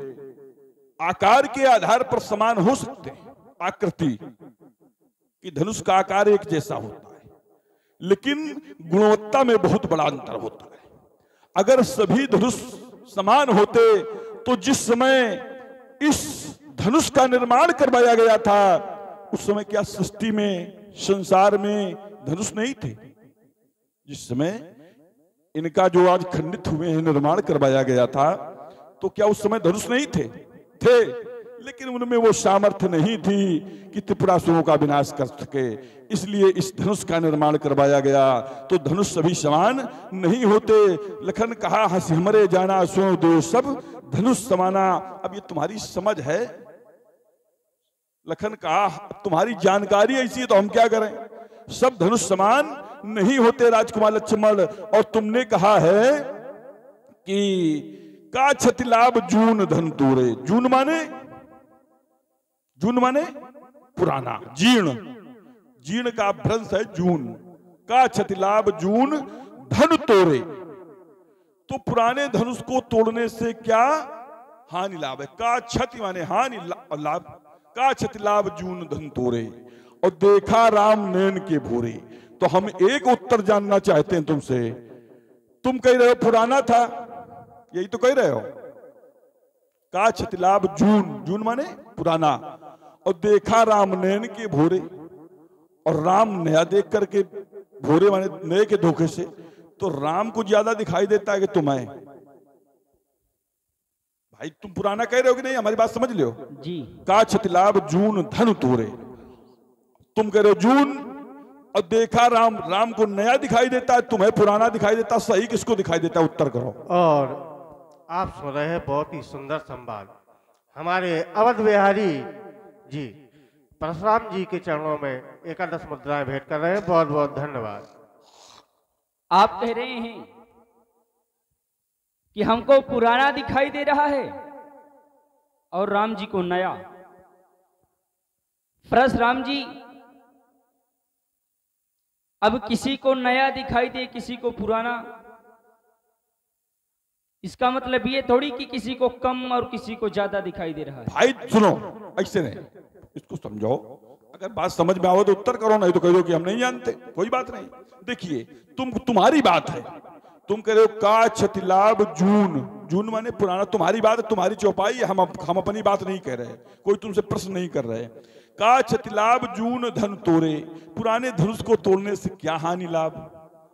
आकार के आधार पर समान हो सकते हैं, आकृति कि धनुष का आकार एक जैसा होता है, लेकिन गुणवत्ता में बहुत बड़ा अंतर होता है। अगर सभी धनुष समान होते तो जिस समय इस धनुष का निर्माण करवाया गया था उस समय क्या सृष्टि में, संसार में धनुष नहीं थे? जिस समय इनका जो आज खंडित हुए हैं निर्माण करवाया गया था तो क्या उस समय धनुष नहीं थे? थे, लेकिन उनमें वो सामर्थ्य नहीं थी कि त्रिपुरासुरों का विनाश कर सके, इसलिए इस धनुष का निर्माण करवाया गया। तो धनुष सभी समान नहीं होते। लखन कहा हंस हमरे जाना सुनो दो सब धनुष समाना। अब ये तुम्हारी समझ है? लखन कहा तुम्हारी जानकारी ऐसी है तो हम क्या करें? सब धनुष समान नहीं होते राजकुमार लक्ष्मण। और तुमने कहा है कि का क्षति लाभ जून धन तूरे। जून माने पुराना, जीर्ण, जीर्ण का भ्रंश है जून। का क्षति लाभ जून धन तोड़े। तो पुराने धनुष को तोड़ने से क्या हानि लाभ है? का क्षति माने हानि, लाभ। का क्षति लाभ जून धन तोड़े और देखा राम नैन के भोरे। तो हम एक उत्तर जानना चाहते हैं तुमसे। तुम कह रहे हो पुराना था, यही तो कह रहे हो। का क्षति लाभ जून, जून माने पुराना, और देखा राम नैन के भोरे। और राम नया देख करके, भोरे माने नए के धोखे से, तो राम को ज्यादा दिखाई देता है कि तुम्हें। भाई तुम पुराना कह रहे हो कि नहीं? हमारी बात समझ लो जी। का क्षति लाभ जून धन तोरे। तुम कह रहे हो जून, और देखा राम, राम को नया दिखाई देता है, तुम्हें पुराना दिखाई देता। सही किसको दिखाई देता है? उत्तर करो। और आप सुन रहे हैं बहुत ही सुंदर संवाद हमारे अवध बिहारी जी परशुराम जी के चरणों में एकादश मुद्राएं भेंट कर रहे हैं। बहुत बहुत धन्यवाद। आप कह रहे हैं कि हमको पुराना दिखाई दे रहा है और राम जी को नया। परशुराम जी, अब किसी को नया दिखाई दे, किसी को पुराना, इसका मतलब ये थोड़ी कि किसी को कम और किसी को ज्यादा दिखाई दे रहा है। भाई सुनो, ऐसे नहीं, इसको समझो। अगर बात समझ में आओ तो उत्तर करो, नहीं तो कह दो कि हम नहीं जानते, कोई बात नहीं। देखिए, तुम्हारी बात है, तुम कह रहे हो का छतिलाभ जून, जून माने पुराना, तुम्हारी बात है, तुम्हारी चौपाई है, हम अपनी बात नहीं कह रहे, कोई तुमसे प्रश्न नहीं कर रहे। का छतिलाभ जून धन तोड़े, पुराने धनुष को तोड़ने से क्या हानि लाभ।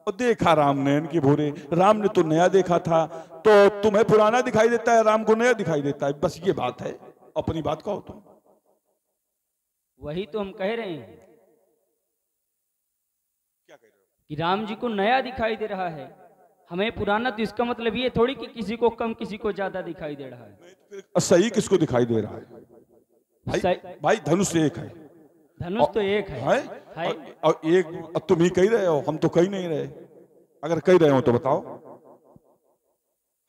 और देखा राम नयन के भोरे, राम ने तो नया देखा था, तो तुम्हें पुराना दिखाई देता है, राम को नया दिखाई देता है, बस ये बात है। अपनी बात कहो तुम। वही तो हम कह रहे हैं, क्या कह रहे हो? कि राम जी को नया दिखाई दे रहा है, हमें पुराना, तो इसका मतलब ये थोड़ी कि किसी को कम किसी को ज्यादा दिखाई दे रहा है। सही किसको दिखाई दे रहा है? भाई धनुष एक है, धनुष तो एक है, और एक तुम ही कह रहे हो, हम तो कह नहीं रहे। अगर कह रहे हो तो बताओ,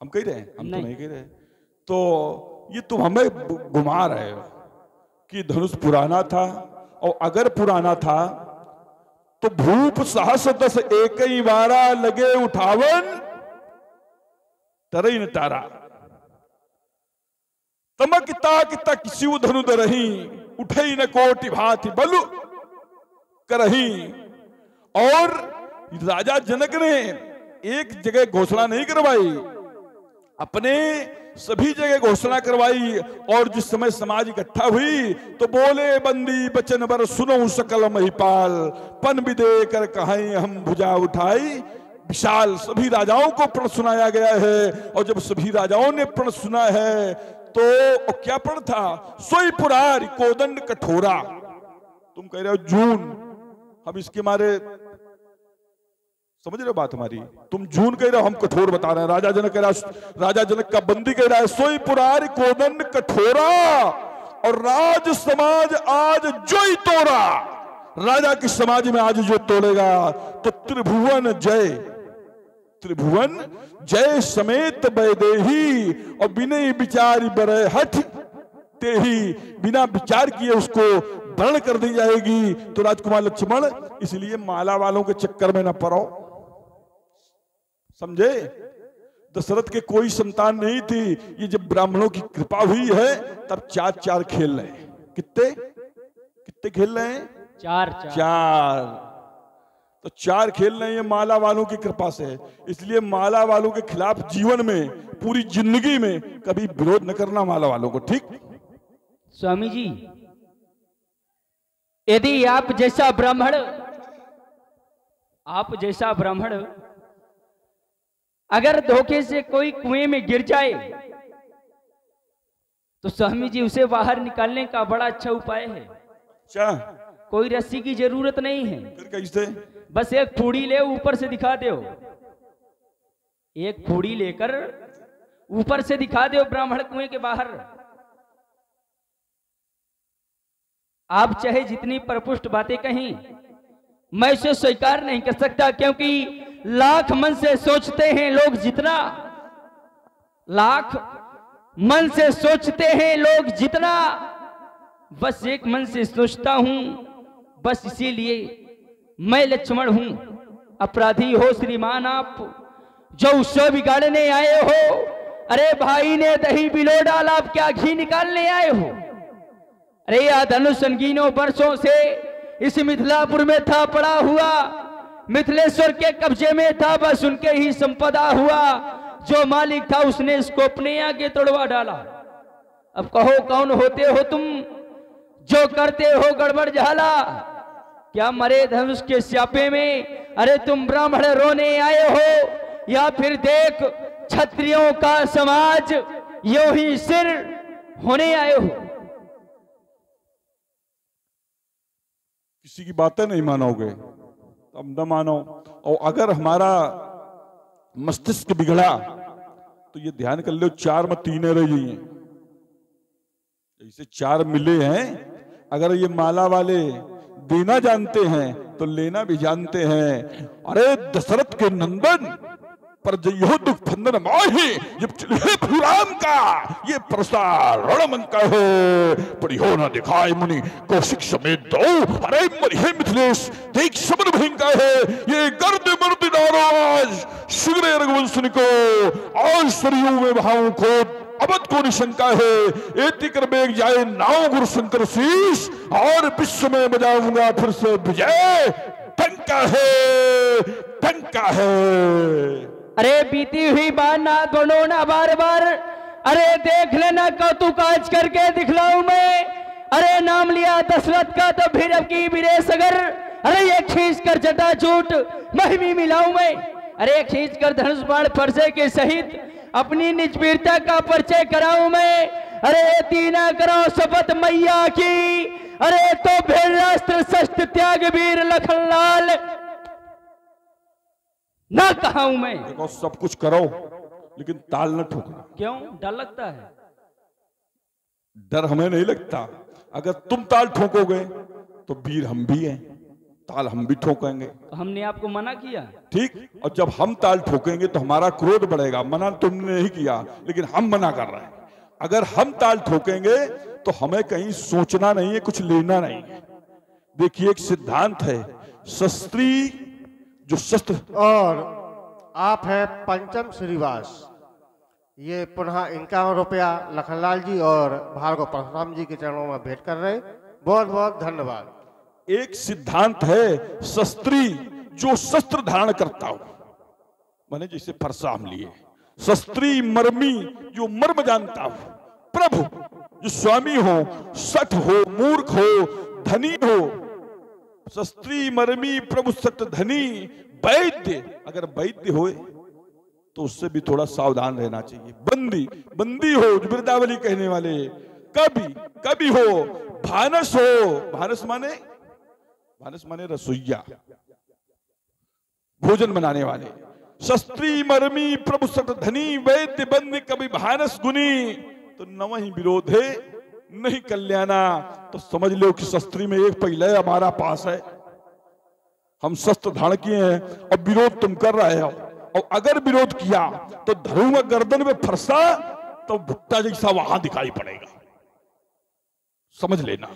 हम कह रहे हैं? हम तो नहीं कह रहे। तो ये तुम हमें घुमा रहे हो कि धनुष पुराना था, और अगर पुराना था तो भूप सहस दस एक ही बारा लगे उठावन तरई न तारा, तमक ताक शिव धनु दरही उठई न कोटि भांति बलु करही। और राजा जनक ने एक जगह घोषणा नहीं करवाई, अपने सभी जगह घोषणा करवाई। और जिस समय समाज इकट्ठा हुई तो बोले बंदी बचन बर सुनो सकल महिपाल, पन विदे कर कहाई हम भुजा उठाई विशाल। सभी राजाओं को प्रण सुनाया गया है, और जब सभी राजाओं ने प्रण सुना है तो क्या प्रण था? सोई पुरारी कोदंड कठोरा। तुम कह रहे हो जून, हम इसके मारे समझ रहे हो बात हमारी? तुम जून कह रहे हो, हम कठोर बता रहे हैं। राजा जनक कह रहा है, राजा जनक का बंदी कह रहा है सोई पुरारी कोदंड कठोरा, और राज समाज आज जो ही तोड़ा। राजा के समाज में आज जो तोड़ेगा तो त्रिभुवन जय, त्रिभुवन जय समेत बैदेही, और बिना विचार बरे हठ तेही, बिना विचार किए उसको वर्ण कर दी जाएगी। तो राजकुमार लक्ष्मण, इसलिए माला वालों के चक्कर में न पड़ो, समझे? दशरथ के कोई संतान नहीं थी, ये जब ब्राह्मणों की कृपा हुई है तब चार चार खेल रहे हैं। कितने कितने खेल रहे हैं? चार। तो चार खेल रहे हैं माला वालों की कृपा से। इसलिए माला वालों के खिलाफ जीवन में, पूरी जिंदगी में कभी विरोध न करना माला वालों को, ठीक? स्वामी जी, यदि आप जैसा ब्राह्मण अगर धोखे से कोई कुएं में गिर जाए तो स्वामी जी उसे बाहर निकालने का बड़ा अच्छा उपाय है। क्या? कोई रस्सी की जरूरत नहीं है, फिर कैसे? बस एक फूड़ी ले, ऊपर से दिखा दो, एक फूड़ी लेकर ऊपर से दिखा दो ब्राह्मण कुएं के बाहर। आप चाहे जितनी परपुष्ट बातें कहीं, मैं इसे स्वीकार नहीं कर सकता, क्योंकि लाख मन से सोचते हैं लोग जितना, लाख मन से सोचते हैं लोग जितना, बस एक मन से सोचता हूं, बस इसीलिए मैं लक्ष्मण हूं। अपराधी हो श्रीमान आप, जो उससे बिगाड़ने आए हो। अरे भाई ने दही बिलो डाला, आप क्या घी निकालने आए हो? अरे यह धनुष संगीनों वर्षों से इस मिथिलापुर में था पड़ा हुआ, मिथिलेश्वर के कब्जे में था, बस उनके ही संपदा हुआ। जो मालिक था उसने इसको अपने आगे तोड़वा डाला। अब कहो कौन होते हो तुम जो करते हो गड़बड़ झाला? क्या मरे धनुष के स्यापे में अरे तुम ब्राह्मण रोने आए हो, या फिर देख क्षत्रियों का समाज यो ही सिर होने आए हो? किसी की बातें नहीं मानोगे अब न मानो। और अगर हमारा मस्तिष्क बिगड़ा तो ये ध्यान कर लो, 4 में 3 रह जाइए। जैसे 4 मिले हैं, अगर ये माला वाले देना जानते हैं तो लेना भी जानते हैं। अरे दशरथ के नंदन, पर जयो दुख फंदन माही जब चले राम का ये प्रसारण मन का है परिहो न दिखाए मुनि कौशिक समेत दो अरे मरिहे मिथिलेश देख समन भयंका है ये गर्द मर्द नाराज शीघ्र रघुवंश को आज सरयू में बहाऊं खोद अवध को निशंका है एति कर बेग जाए नाव गुरु शंकर शीश और विश्व में बजाऊंगा फिर से विजय टंका है। अरे बीती हुई बार ना दोनों ना बार बार अरे देख लेना कौतुक आज करके दिखलाऊं मैं। अरे नाम लिया दशरथ का तो फिर अब की विरेश अगर अरे ये खींच कर जटा झूठ महिमी मिलाऊं मैं। अरे खींच कर धनुष बाण फरसे के सहित अपनी निज वीरता का परिचय कराऊं मैं। अरे तीना करो शपथ मैया की अरे तो फिर राष्ट्र शस्त्र त्याग वीर लखनलाल ना कहाऊं मैं। देखो सब कुछ करो लेकिन ताल न ठोकना। क्यों डर लगता है? डर हमें नहीं लगता, अगर तुम ताल ठोकोगे तो वीर हम भी हैं, ताल हम भी ठोकेंगे। तो हमने आपको मना किया? ठीक, और जब हम ताल ठोकेंगे तो हमारा क्रोध बढ़ेगा। मना तुमने नहीं किया लेकिन हम मना कर रहे हैं। अगर हम ताल ठोकेंगे तो हमें कहीं सोचना नहीं है, कुछ लेना नहीं है। देखिए एक सिद्धांत है, शस्त्री जो शस्त्र। और आप है पंचम श्रीवास, ये पुनः इनका रुपया लखनलाल जी और भार्गव परशुराम जी के चरणों में भेंट कर रहे। बहुत बहुत धन्यवाद। एक सिद्धांत है, शस्त्री जो शस्त्र धारण करता हो, माने जैसे परशुराम लिए शस्त्री मर्मी जो मर्म जानता हो, प्रभु जो स्वामी हो, सठ हो, मूर्ख हो, धनी हो, शस्त्री मर्मी प्रभु सठ धनी। वैद्य, अगर वैद्य हो तो उससे भी थोड़ा सावधान रहना चाहिए। बंदी हो, वृंदावली कहने वाले, कवि हो, भानस हो, भानस माने रसोइया, भोजन बनाने वाले। शस्त्री मर्मी प्रभु सठ धनी, वैद्य बंदी कवि भानस गुनी, तो न वही विरोध है नहीं कल्याणा। तो समझ लो कि शस्त्री में एक पहले हमारा पास है, हम शस्त्र धारण किए हैं और विरोध तुम कर रहे हो। और अगर विरोध किया तो धरूंगा गर्दन में फरसा, तो भुट्टा जैसा वहां दिखाई पड़ेगा, समझ लेना।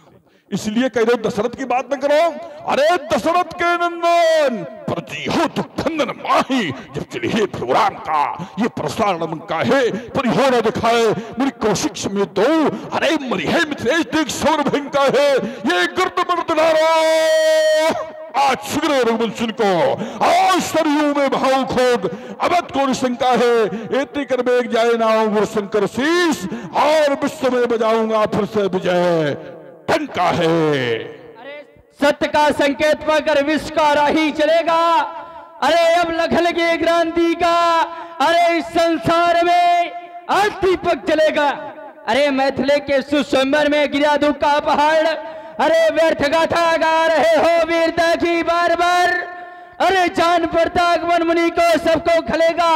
इसलिए कह रहे हो दशरथ की बात न करो। अरे दशरथ के नंदन प्रतिहो दुख फंदन माही जब चलिए प्रोग्राम का ये प्रसारण का है परिहो न दिखाए मेरी कौशिक समेत दो अरे मरी है मिथिलेश देख सौर भयंका है ये गर्द मर्द नारा आज शीघ्र रघुवंश को आज सरयू में भाव खोद अवध को निशंका है एति कर बेग जाए नाव गुरु शंकर शीश और विश्व में बजाऊंगा फिर से विजय टंका है। अरे सत्य का संकेत पाकर विश्व का राही चलेगा। अरे अब लखन की क्रांति का अरे इस संसार में आज दीपक जलेगा। अरे मैथिली के सुस्वयंवर में गिरा दुख का पहाड़ अरे व्यर्थ गाथा गा रहे हो वीरता की बार बार। अरे जान पड़ता अकबर मुनि को सबको खलेगा।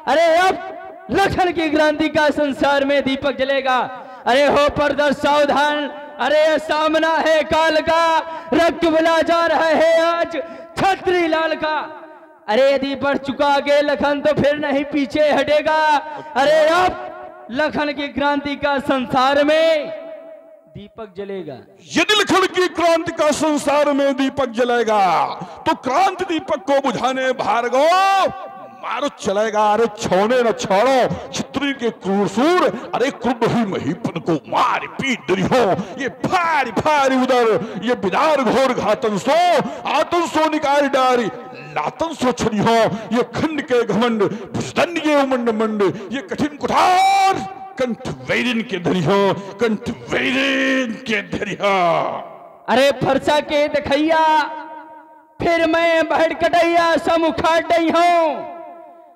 अरे अब लखन की क्रांति का संसार में दीपक जलेगा। अरे हो पर्दा सावधान अरे सामना है काल का रक्त बुला जा रहा है आज छत्री लाल का। अरे यदि बढ़ चुका आगे लखन तो फिर नहीं पीछे हटेगा। अरे अब लखन की क्रांति का संसार में दीपक जलेगा। यदि लखन की क्रांति का संसार में दीपक जलेगा तो क्रांति दीपक को बुझाने भार्गव मारुत चलेगा। अरे छोड़े न छोड़ो छित्री के क्रूरसूर अरे क्रुद्ध ही महीपन को मार पीट दरी हो ये फारी फारी उधर ये बिदार घोर घातन सो आतन सो निकाल डारी लातन सो छड़ी हो ये खंड के घमंड भुजदंड ये उमंड मंड ये कठिन कुठार कंठ वैरिन के धरी हो कंठ वैरिन के धरी हो। अरे फरसा के दखैया फिर मैं बढ़ कटैया समुखा डई हूं।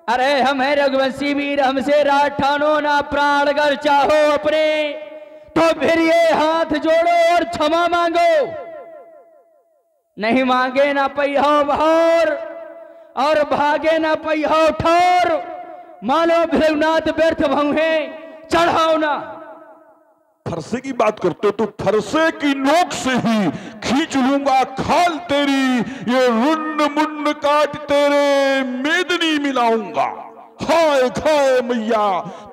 अरे हमें रघुवंशी वीर हमसे राज ठानो ना प्राण अगर चाहो अपने तो फिर ये हाथ जोड़ो और क्षमा मांगो। नहीं मांगे ना पैहो बहौर और भागे ना पैहो ठोर मानो भृगुनाथ व्यर्थ भंगे चढ़ाओ ना। फरसे की बात करते हो तो फरसे की नोक से ही खींच लूंगा खाल तेरी, ये रुंड मुंड काट तेरे मेदनी मिलाऊंगा। हाय खाए मैया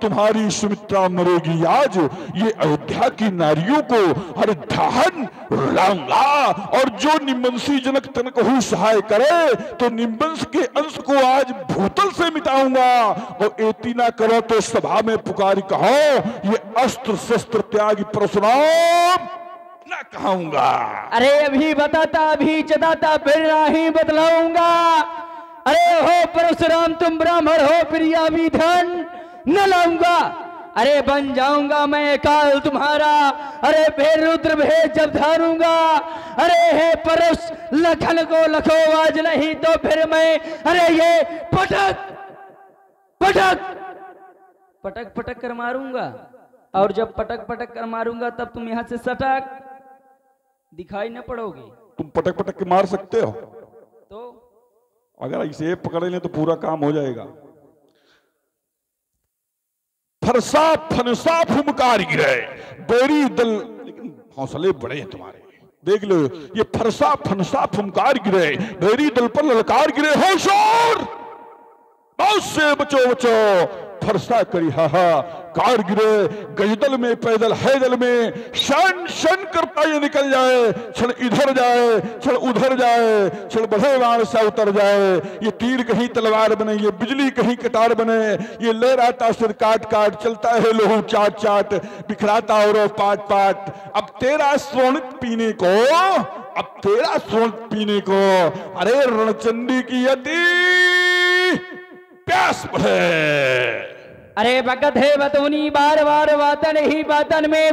तुम्हारी सुमित्रा मरेगी आज, ये अयोध्या की नारियों को हर ढाहन रुलाऊंगा। और जो निम्बंसी जनक तन को सहाय करे तो निम्बंस के अंश को आज भूतल से मिटाऊंगा। और एती ना करो तो सभा में पुकारी कहो, ये अस्त्र शस्त्र त्यागी परशुराम ना कहूंगा। अरे अभी बताता अभी जताता फिर नहीं बतलाऊंगा। अरे हो परशुराम तुम ब्राह्मण हो फिर यह विधान न लाऊंगा। अरे बन जाऊंगा मैं काल तुम्हारा, अरे फिर रुद्र भेद जब धारूंगा। अरे हे परश लखन को लखो आज नहीं तो फिर मैं, अरे ये पटक पटक पटक पटक कर मारूंगा। और जब पटक पटक कर मारूंगा तब तुम यहां से सटक दिखाई न पड़ोगे। तुम पटक पटक के मार सकते हो, तो अगर इसे पकड़ लें तो पूरा काम हो जाएगा। फरसा फनसा फुमकार गिरे बेरी दल, लेकिन हौसले बड़े हैं तुम्हारे, देख लो। ये फरसा फनसा फुमकार गिरे बेरी दल पर ललकार गिरे, होशोर बहुत से बचो बचो। फरसा करी हाहा कार गिरे, गजदल में पैदल है दल में, शन शन करता ये निकल जाए, क्षण इधर जाए क्षण उधर जाए, क्षण बढ़े वाण सा उतर जाए। ये तीर कहीं तलवार बने, ये बिजली कहीं कटार बने, ये लहराता सिर काट काट, चलता है लोहू चाट चाट, बिखराता और पाट पाट। अब तेरा सोनित पीने को, अब तेरा सोनित पीने को, अरे रणचंडी की यति प्यास बढ़े। अरे भगत है बतौनी बार बार वातन ही बातन में